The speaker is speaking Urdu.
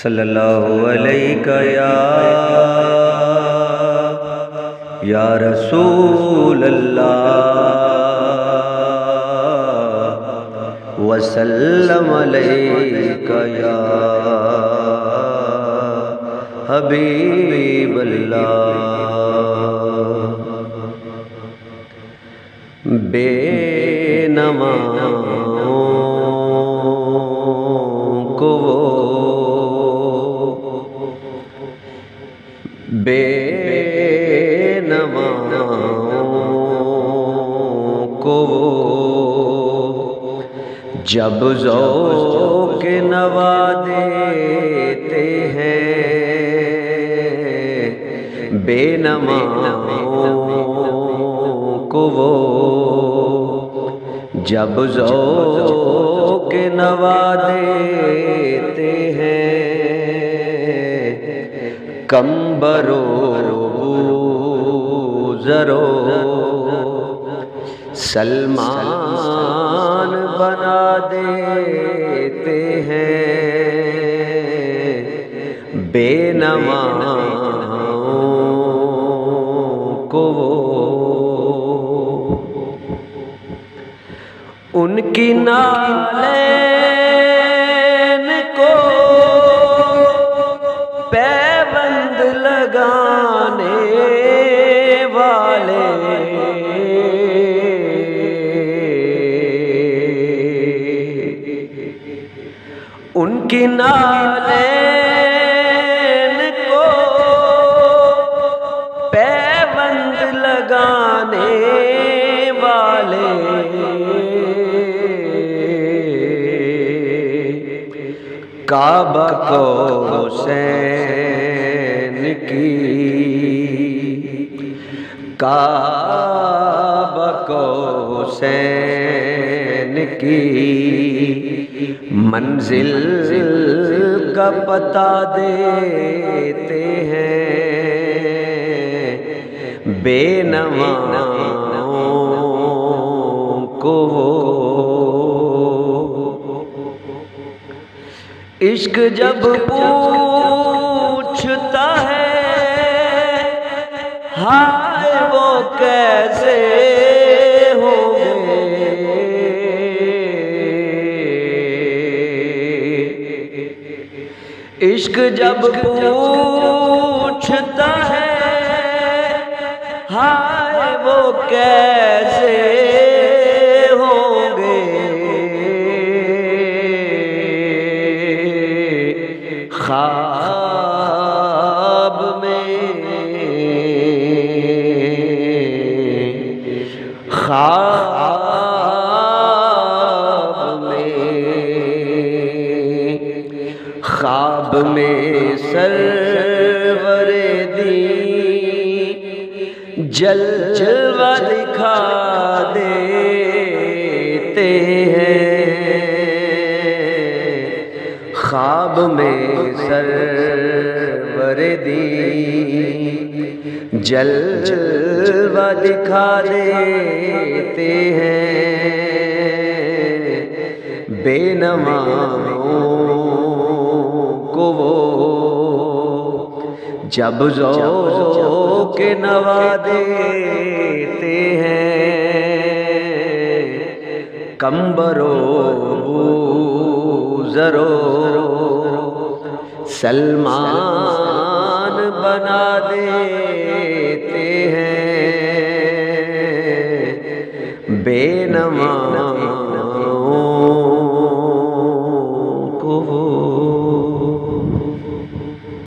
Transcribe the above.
صلی اللہ علیہ یا رسول اللہ وسلم علیکہ یا حبیب اللہ۔ بے نواؤں کو بے نواؤں کو جب ذوق نوا دیتے ہیں، بے نواؤں کو جب ذوق نوا دیتے ہیں، کمبرو زرو سلمان بنا دیتے ہیں، بے نواؤں کو ان کی نالین کو پیوند لگانے والے، ان کی نالین کو پیوند لگانے والے، کعبہ کو حسین کی، کعبہ کو حسین کی منزل کا پتہ دیتے ہیں، بے نواؤں کو عشق جب پوچھتا ہے ہائے وہ کیسے ہوں گے، عشق جب پوچھتا ہے ہائے وہ کیسے ہوں گے، خواب میں خواب میں سرور دین جلوہ دکھا دیتے ہیں، خواب میں سرور دین جلوہ دکھا دیتے ہیں، بے نواؤں کو جب ذوق نوا دیتے ہیں، کمبرو زرو سلمان بنا دیتے ہیں،